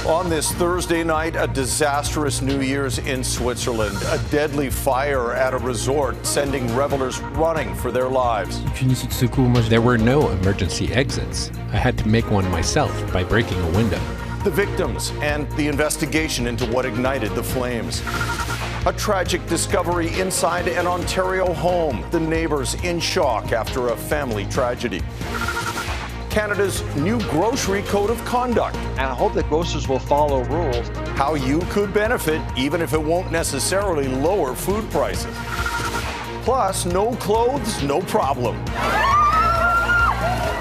On this Thursday night, a disastrous New Year's in Switzerland. A deadly fire at a resort, sending revelers running for their lives. There were no emergency exits. I had to make one myself by breaking a window. The victims and the investigation into what ignited the flames. A tragic discovery inside an Ontario home. The neighbors in shock after a family tragedy. Canada's new grocery code of conduct. And I hope that grocers will follow rules. How you could benefit, even if it won't necessarily lower food prices. Plus, no clothes, no problem.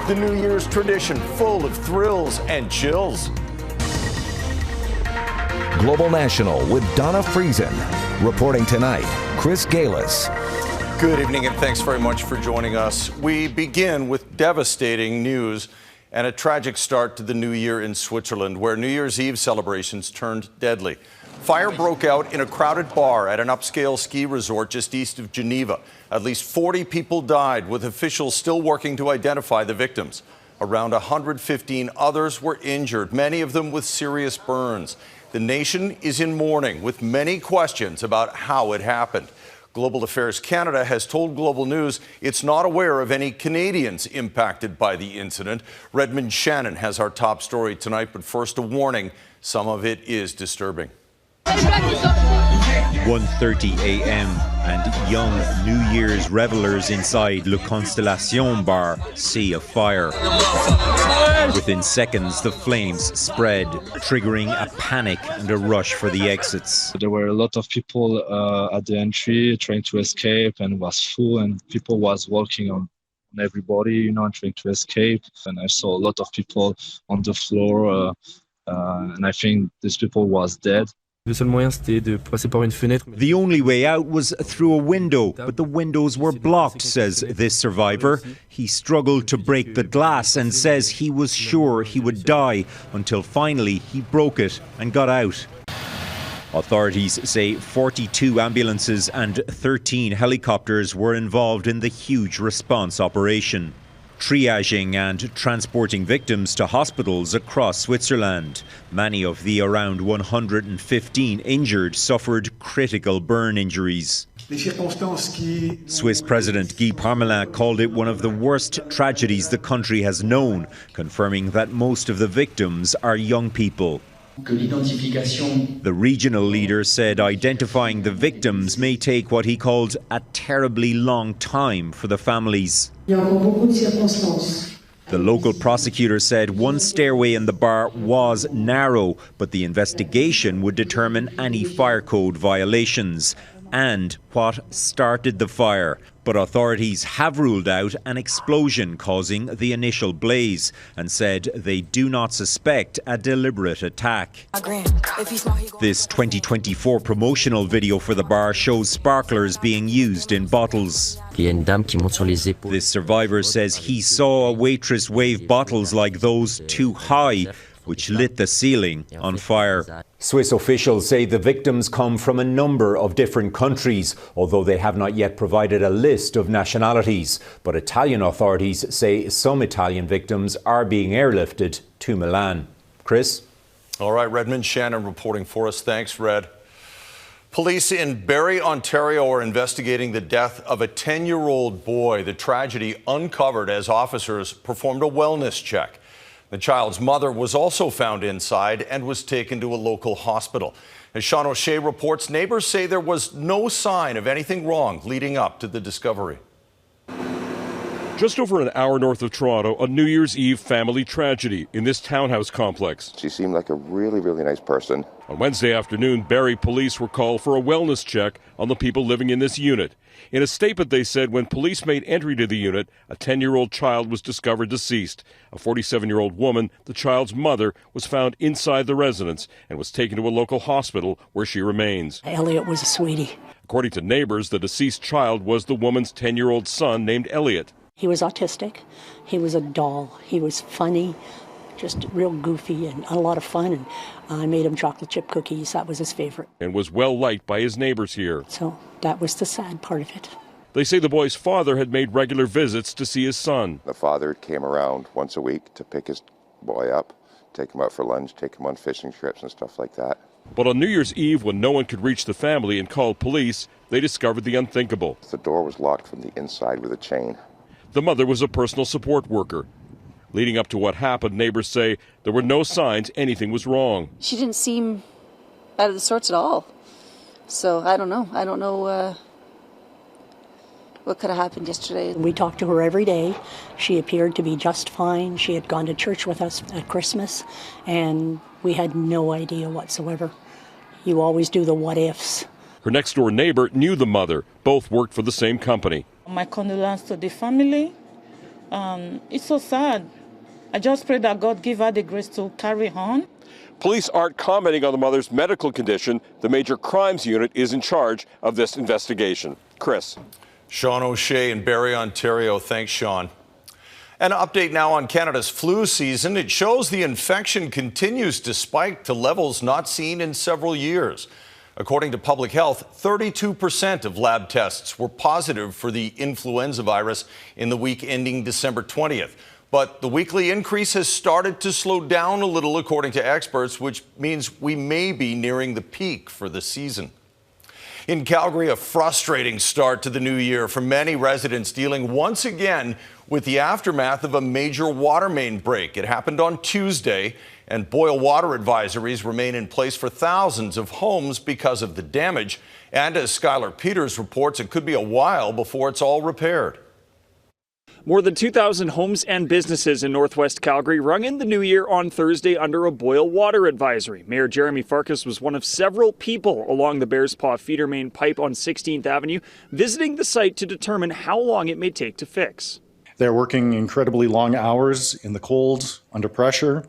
The New Year's tradition full of thrills and chills. Global National with Donna Friesen. Reporting tonight, Chris Galis. Good evening and thanks very much for joining us. We begin with devastating news and a tragic start to the new year in Switzerland, where New Year's Eve celebrations turned deadly. Fire broke out in a crowded bar at an upscale ski resort just east of Geneva. At least 40 people died, with officials still working to identify the victims. Around 115 others were injured, many of them with serious burns. The nation is in mourning, with many questions about how it happened. Global Affairs Canada has told Global News it's not aware of any Canadians impacted by the incident. Redmond Shannon has our top story tonight, but first a warning, some of it is disturbing. 1:30 a.m. and young New Year's revelers inside Le Constellation bar see a fire. Within seconds, the flames spread, triggering a panic and a rush for the exits. There were a lot of people at the entry trying to escape, and was full, and people was walking on everybody, trying to escape. And I saw a lot of people on the floor, and I think these people was dead. The only way out was through a window, but the windows were blocked, says this survivor. He struggled to break the glass and says he was sure he would die until finally he broke it and got out. Authorities say 42 ambulances and 13 helicopters were involved in the huge response operation, triaging and transporting victims to hospitals across Switzerland. Many of the around 115 injured suffered critical burn injuries. Swiss President Guy Parmelin called it one of the worst tragedies the country has known, confirming that most of the victims are young people. The regional leader said identifying the victims may take what he called a terribly long time for the families. The local prosecutor said one stairway in the bar was narrow, but the investigation would determine any fire code violations and what started the fire. But authorities have ruled out an explosion causing the initial blaze and said they do not suspect a deliberate attack. This 2024 promotional video for the bar shows sparklers being used in bottles. This survivor says he saw a waitress wave bottles like those too high, which lit the ceiling on fire. Swiss officials say the victims come from a number of different countries, although they have not yet provided a list of nationalities. But Italian authorities say some Italian victims are being airlifted to Milan. Chris? All right, Redmond Shannon reporting for us. Thanks, Red. Police in Barrie, Ontario are investigating the death of a 10-year-old boy. The tragedy uncovered as officers performed a wellness check. The child's mother was also found inside and was taken to a local hospital. As Sean O'Shea reports, neighbors say there was no sign of anything wrong leading up to the discovery. Just over an hour north of Toronto, a New Year's Eve family tragedy in this townhouse complex. She seemed like a really, really nice person. On Wednesday afternoon, Barrie police were called for a wellness check on the people living in this unit. In a statement, they said when police made entry to the unit, a 10-year-old child was discovered deceased. A 47-year-old woman, the child's mother, was found inside the residence and was taken to a local hospital where she remains. Elliot was a sweetie. According to neighbors, the deceased child was the woman's 10-year-old son named Elliot. He was autistic. He was a doll. He was funny, just real goofy and a lot of fun. And I made him chocolate chip cookies. That was his favorite. And was well liked by his neighbors here. So that was the sad part of it. They say the boy's father had made regular visits to see his son. The father came around once a week to pick his boy up, take them out for lunch, take them on fishing trips and stuff like that. But on New Year's Eve, when no one could reach the family and called police, they discovered the unthinkable. The door was locked from the inside with a chain. The mother was a personal support worker. Leading up to what happened, neighbors say there were no signs anything was wrong. She didn't seem out of the sorts at all. So I don't know. I don't know what could have happened yesterday. We talked to her every day. She appeared to be just fine. She had gone to church with us at Christmas, and we had no idea whatsoever. You always do the what ifs. Her next-door neighbor knew the mother. Both worked for the same company. My condolences to the family. It's so sad. I just pray that God give her the grace to carry on. Police aren't commenting on the mother's medical condition. The Major Crimes Unit is in charge of this investigation. Chris. Sean O'Shea in Barrie, Ontario. Thanks, Sean. An update now on Canada's flu season. It shows the infection continues to spike to levels not seen in several years. According to Public Health, 32% of lab tests were positive for the influenza virus in the week ending December 20th. But the weekly increase has started to slow down a little, according to experts, which means we may be nearing the peak for the season. In Calgary, a frustrating start to the new year for many residents dealing once again with the aftermath of a major water main break. It happened on Tuesday, and boil water advisories remain in place for thousands of homes because of the damage. And as Skylar Peters reports, it could be a while before it's all repaired. More than 2,000 homes and businesses in northwest Calgary rung in the new year on Thursday under a boil water advisory. Mayor Jeremy Farkas was one of several people along the Bears Paw feeder main pipe on 16th Avenue visiting the site to determine how long it may take to fix. They're working incredibly long hours in the cold, under pressure.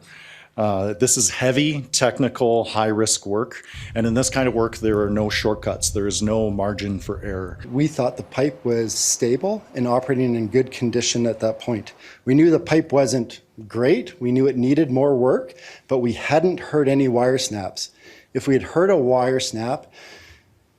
This is heavy, technical, high-risk work. And in this kind of work, there are no shortcuts. There is no margin for error. We thought the pipe was stable and operating in good condition at that point. We knew the pipe wasn't great. We knew it needed more work, but we hadn't heard any wire snaps. If we had heard a wire snap,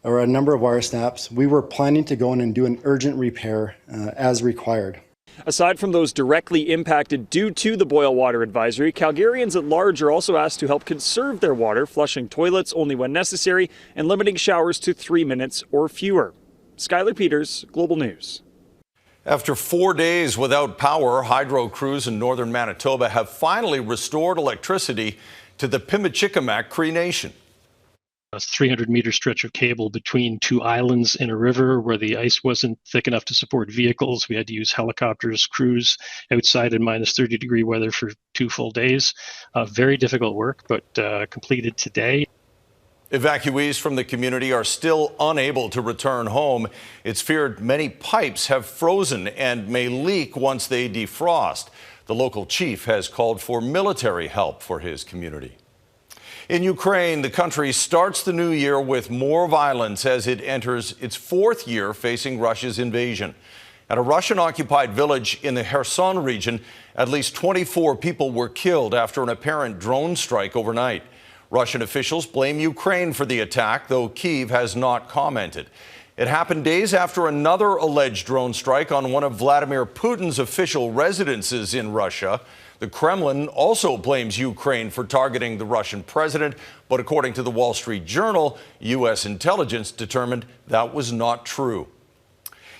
or a number of wire snaps, we were planning to go in and do an urgent repair as required. Aside from those directly impacted due to the boil water advisory, Calgarians at large are also asked to help conserve their water, flushing toilets only when necessary and limiting showers to 3 minutes or fewer. Skylar Peters, Global News. After 4 days without power, hydro crews in northern Manitoba have finally restored electricity to the Pimicikamak Cree Nation. A 300-meter stretch of cable between two islands in a river where the ice wasn't thick enough to support vehicles. We had to use helicopters, crews outside in minus 30-degree weather for 2 full days. Very difficult work, but completed today. Evacuees from the community are still unable to return home. It's feared many pipes have frozen and may leak once they defrost. The local chief has called for military help for his community. In Ukraine, the country starts the new year with more violence as it enters its 4th year facing Russia's invasion. At a Russian-occupied village in the Kherson region, at least 24 people were killed after an apparent drone strike overnight. Russian officials blame Ukraine for the attack, though Kyiv has not commented. It happened days after another alleged drone strike on one of Vladimir Putin's official residences in Russia. The Kremlin also blames Ukraine for targeting the Russian president, but according to the Wall Street Journal, U.S. intelligence determined that was not true.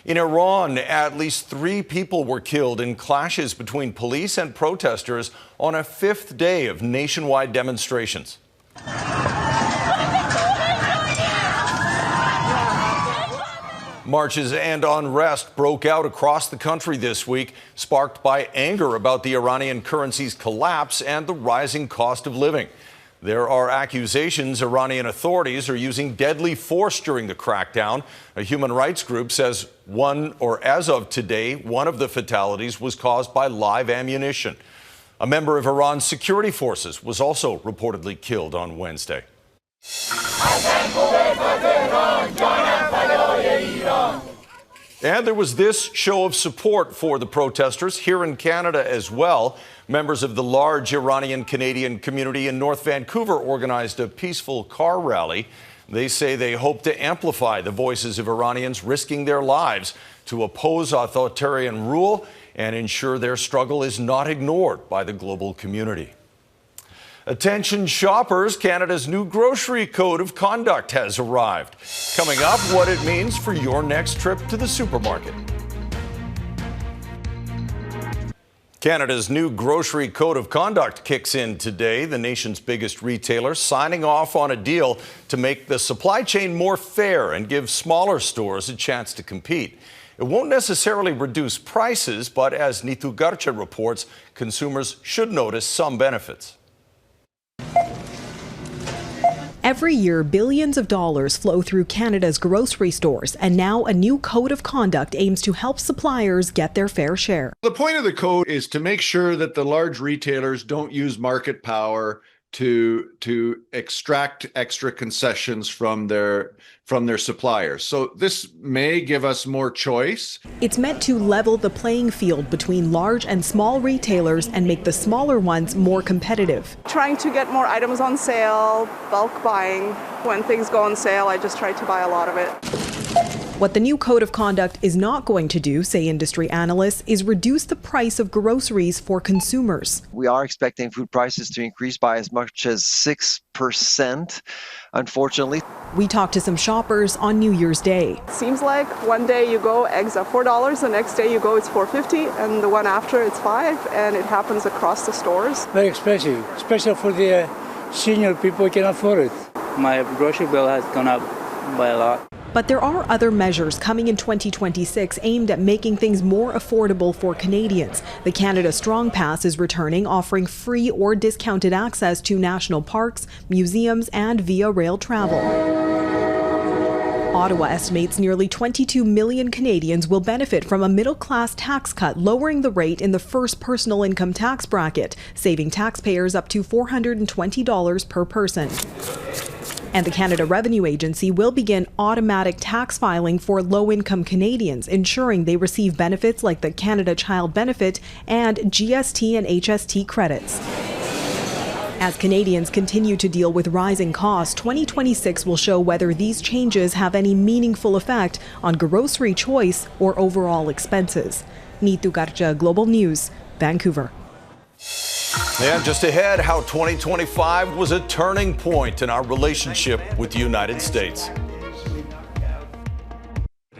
In Iran, at least 3 people were killed in clashes between police and protesters on a 5th day of nationwide demonstrations. Marches and unrest broke out across the country this week, sparked by anger about the Iranian currency's collapse and the rising cost of living. There are accusations Iranian authorities are using deadly force during the crackdown. A human rights group says as of today, one of the fatalities was caused by live ammunition. A member of Iran's security forces was also reportedly killed on Wednesday. And there was this show of support for the protesters here in Canada as well. Members of the large Iranian-Canadian community in North Vancouver organized a peaceful car rally. They say they hope to amplify the voices of Iranians risking their lives to oppose authoritarian rule and ensure their struggle is not ignored by the global community. Attention shoppers, Canada's new grocery code of conduct has arrived. Coming up, what it means for your next trip to the supermarket. Canada's new grocery code of conduct kicks in today. The nation's biggest retailer signing off on a deal to make the supply chain more fair and give smaller stores a chance to compete. It won't necessarily reduce prices, but as Neetu Garcha reports, consumers should notice some benefits. Every year, billions of dollars flow through Canada's grocery stores, and now a new code of conduct aims to help suppliers get their fair share. The point of the code is to make sure that the large retailers don't use market power to extract extra concessions from their suppliers. So this may give us more choice. It's meant to level the playing field between large and small retailers and make the smaller ones more competitive. Trying to get more items on sale, bulk buying. When things go on sale, I just try to buy a lot of it. What the new code of conduct is not going to do, say industry analysts, is reduce the price of groceries for consumers. We are expecting food prices to increase by as much as 6%, unfortunately. We talked to some shoppers on New Year's Day. Seems like one day you go, eggs are $4, the next day you go, it's $4.50, and the one after it's $5, and it happens across the stores. Very expensive, especially for the senior people who can afford it. My grocery bill has gone up by a lot. But there are other measures coming in 2026 aimed at making things more affordable for Canadians. The Canada Strong Pass is returning, offering free or discounted access to national parks, museums, and via rail travel. Ottawa estimates nearly 22 million Canadians will benefit from a middle-class tax cut, lowering the rate in the first personal income tax bracket, saving taxpayers up to $420 per person. And the Canada Revenue Agency will begin automatic tax filing for low-income Canadians, ensuring they receive benefits like the Canada Child Benefit and GST and HST credits. As Canadians continue to deal with rising costs, 2026 will show whether these changes have any meaningful effect on grocery choice or overall expenses. Neetu Garcha, Global News, Vancouver. And just ahead, how 2025 was a turning point in our relationship with the United States.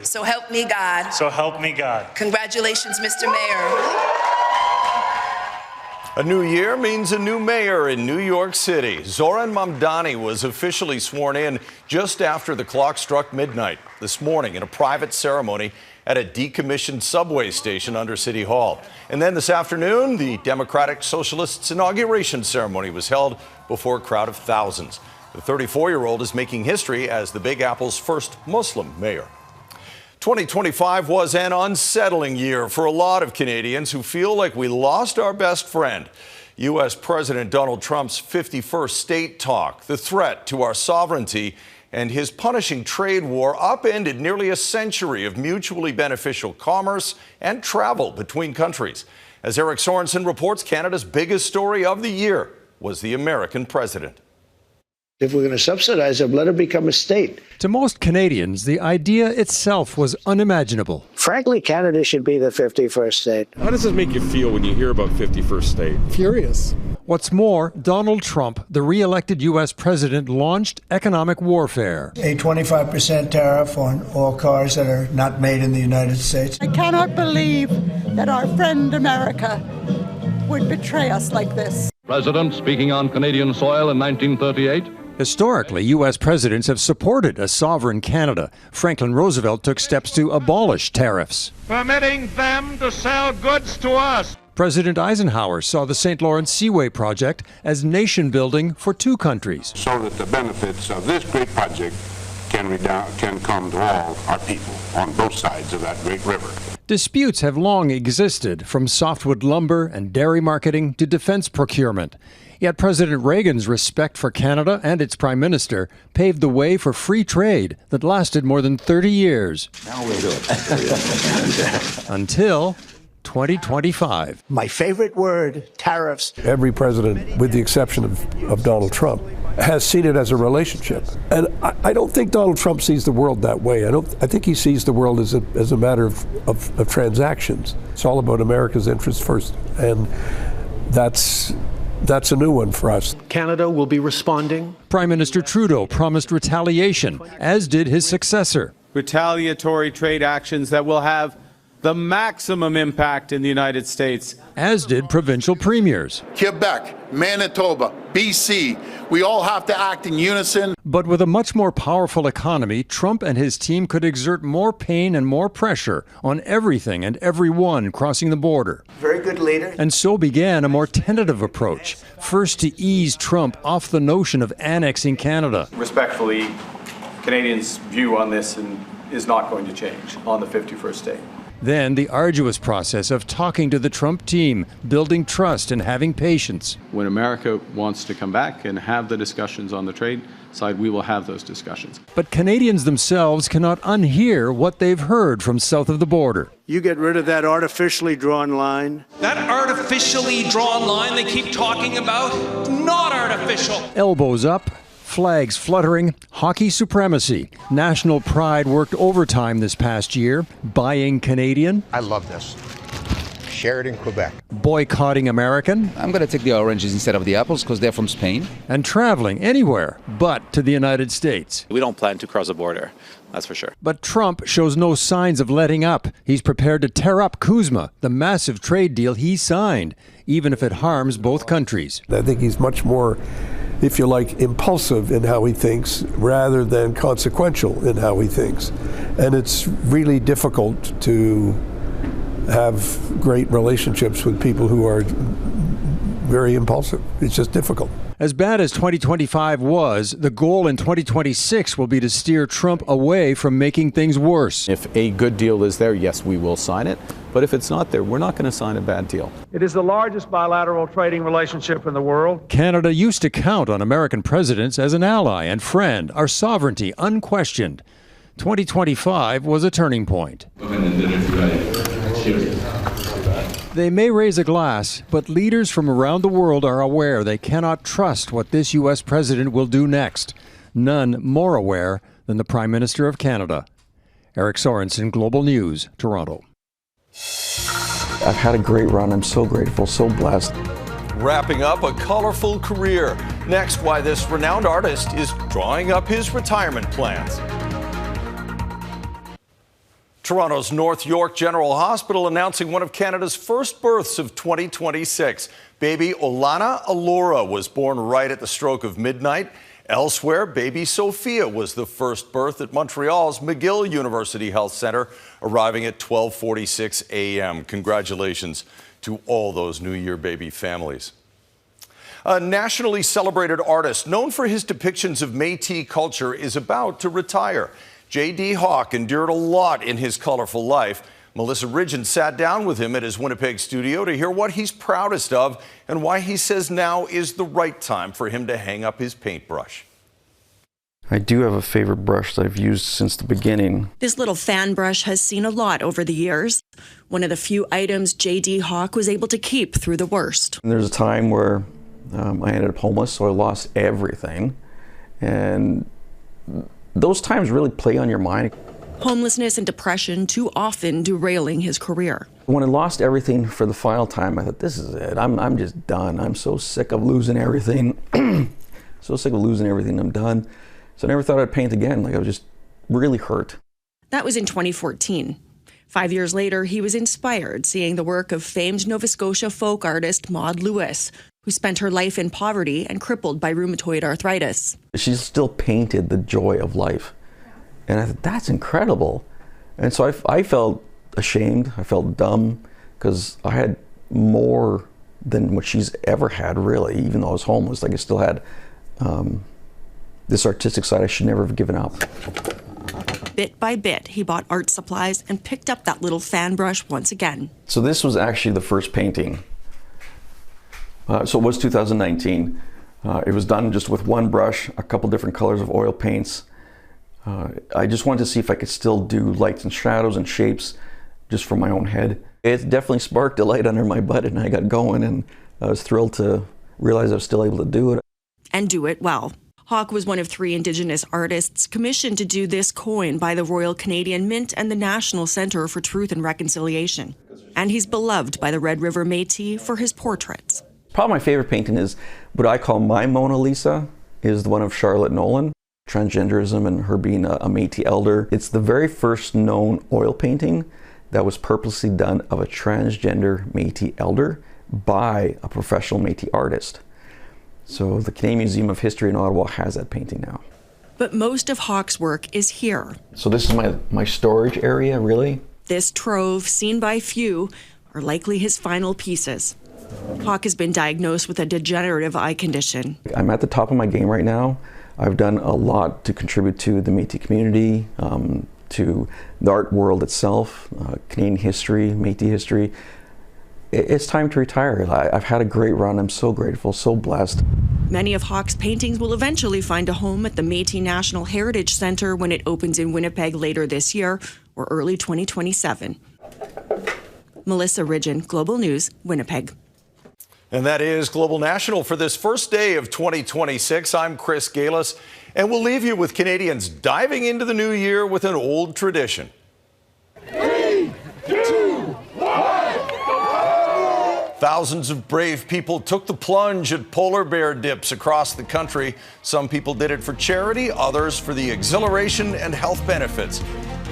So help me God. So help me God. Congratulations, Mr. Mayor. A new year means a new mayor in New York City. Zoran Mamdani was officially sworn in just after the clock struck midnight this morning in a private ceremony at a decommissioned subway station under City Hall. And then this afternoon, the Democratic Socialists' inauguration ceremony was held before a crowd of thousands. The 34-year-old is making history as the Big Apple's first Muslim mayor. 2025 was an unsettling year for a lot of Canadians who feel like we lost our best friend. U.S. President Donald Trump's 51st state talk, the threat to our sovereignty, and his punishing trade war upended nearly a century of mutually beneficial commerce and travel between countries. As Eric Sorensen reports, Canada's biggest story of the year was the American president. If we're going to subsidize them, let it become a state. To most Canadians, the idea itself was unimaginable. Frankly, Canada should be the 51st state. How does it make you feel when you hear about 51st state? Furious. What's more, Donald Trump, the re-elected U.S. president, launched economic warfare. A 25% tariff on all cars that are not made in the United States. I cannot believe that our friend America would betray us like this. President speaking on Canadian soil in 1938. Historically, U.S. presidents have supported a sovereign Canada. Franklin Roosevelt took steps to abolish tariffs, permitting them to sell goods to us. President Eisenhower saw the St. Lawrence Seaway project as nation building for two countries. So that the benefits of this great project can come to all our people on both sides of that great river. Disputes have long existed, from softwood lumber and dairy marketing to defense procurement. Yet President Reagan's respect for Canada and its Prime Minister paved the way for free trade that lasted more than 30 years. Now we'll do it. Until 2025. My favorite word, tariffs. Every president, with the exception of Donald Trump, has seen it as a relationship. And I don't think Donald Trump sees the world that way. I think he sees the world as a matter of transactions. It's all about America's interests first. And that's That's a new one for us. Canada will be responding. Prime Minister Trudeau promised retaliation, as did his successor. Retaliatory trade actions that will have the maximum impact in the United States. As did provincial premiers. Quebec, Manitoba, BC, we all have to act in unison. But with a much more powerful economy, Trump and his team could exert more pain and more pressure on everything and everyone crossing the border. Very good leader. And so began a more tentative approach, first to ease Trump off the notion of annexing Canada. Respectfully, Canadians' view on this is not going to change on the 51st state. Then the arduous process of talking to the Trump team, building trust and having patience. When America wants to come back and have the discussions on the trade side, we will have those discussions. But Canadians themselves cannot unhear what they've heard from south of the border. You get rid of that artificially drawn line. That artificially drawn line they keep talking about, not artificial. Elbows up, flags fluttering, hockey supremacy. National pride worked overtime this past year, buying Canadian. I love this. Share it in Quebec. Boycotting American. I'm going to take the oranges instead of the apples because they're from Spain. And traveling anywhere but to the United States. We don't plan to cross the border, that's for sure. But Trump shows no signs of letting up. He's prepared to tear up CUSMA, the massive trade deal he signed, even if it harms both countries. I think he's much more, if you like, impulsive in how he thinks rather than consequential in how he thinks. And it's really difficult to have great relationships with people who are very impulsive. It's just difficult. As bad as 2025 was, the goal in 2026 will be to steer Trump away from making things worse. If a good deal is there, yes, we will sign it. But if it's not there, we're not going to sign a bad deal. It is the largest bilateral trading relationship in the world. Canada used to count on American presidents as an ally and friend, our sovereignty unquestioned. 2025 was a turning point. They may raise a glass, but leaders from around the world are aware they cannot trust what this U.S. president will do next. None more aware than the Prime Minister of Canada. Eric Sorensen, Global News, Toronto. I've had a great run. I'm so grateful, so blessed. Wrapping up a colorful career. Next, why this renowned artist is drawing up his retirement plans. Toronto's North York General Hospital announcing one of Canada's first births of 2026. Baby Olana Alora was born right at the stroke of midnight. Elsewhere, baby Sophia was the first birth at Montreal's McGill University Health Centre, arriving at 12:46 a.m. Congratulations to all those New Year baby families. A nationally celebrated artist known for his depictions of Métis culture is about to retire. J.D. Hawk endured a lot in his colorful life. Melissa Ridgen sat down with him at his Winnipeg studio to hear what he's proudest of and why he says now is the right time for him to hang up his paintbrush. I do have a favorite brush that I've used since the beginning. This little fan brush has seen a lot over the years. One of the few items J.D. Hawk was able to keep through the worst. And there's a time where I ended up homeless, so I lost everything. And those times really play on your mind. Homelessness and depression too often derailing his career. When I lost everything for the final time, I thought, this is it. I'm just done. I'm so sick of losing everything. So sick of losing everything. I'm done. So I never thought I'd paint again. Like, I was just really hurt. That was in 2014. 5 years later, he was inspired seeing the work of famed Nova Scotia folk artist Maud Lewis, who spent her life in poverty and crippled by rheumatoid arthritis. She still painted the joy of life. And I thought, that's incredible. And so I felt ashamed. I felt dumb because I had more than what she's ever had, really. Even though I was homeless, like I still had this artistic side I should never have given up. Bit by bit, he bought art supplies and picked up that little fan brush once again. So this was actually the first painting. So it was 2019. It was done just with one brush, a couple different colors of oil paints. I just wanted to see if I could still do lights and shadows and shapes just from my own head. It definitely sparked a light under my butt and I got going, and I was thrilled to realize I was still able to do it. And do it well. Hawk was one of 3 Indigenous artists commissioned to do this coin by the Royal Canadian Mint and the National Centre for Truth and Reconciliation. And he's beloved by the Red River Métis for his portraits. Probably my favorite painting is what I call my Mona Lisa, is the one of Charlotte Nolan, transgenderism and her being a Métis elder. It's the very first known oil painting that was purposely done of a transgender Métis elder by a professional Métis artist. So the Canadian Museum of History in Ottawa has that painting now. But most of Hawke's work is here. So this is my storage area, really. This trove, seen by few, are likely his final pieces. Hawke has been diagnosed with a degenerative eye condition. I'm at the top of my game right now. I've done a lot to contribute to the Métis community, to the art world itself, Canadian history, Métis history. It's time to retire. I've had a great run. I'm so grateful, so blessed. Many of Hawke's paintings will eventually find a home at the Métis National Heritage Centre when it opens in Winnipeg later this year or early 2027. Melissa Ridgen, Global News, Winnipeg. And that is Global National for this first day of 2026. I'm Chris Galis, and we'll leave you with Canadians diving into the new year with an old tradition. 3, 2, 1. Thousands of brave people took the plunge at polar bear dips across the country. Some people did it for charity, others for the exhilaration and health benefits.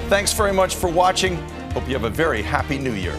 Thanks very much for watching. Hope you have a very happy new year.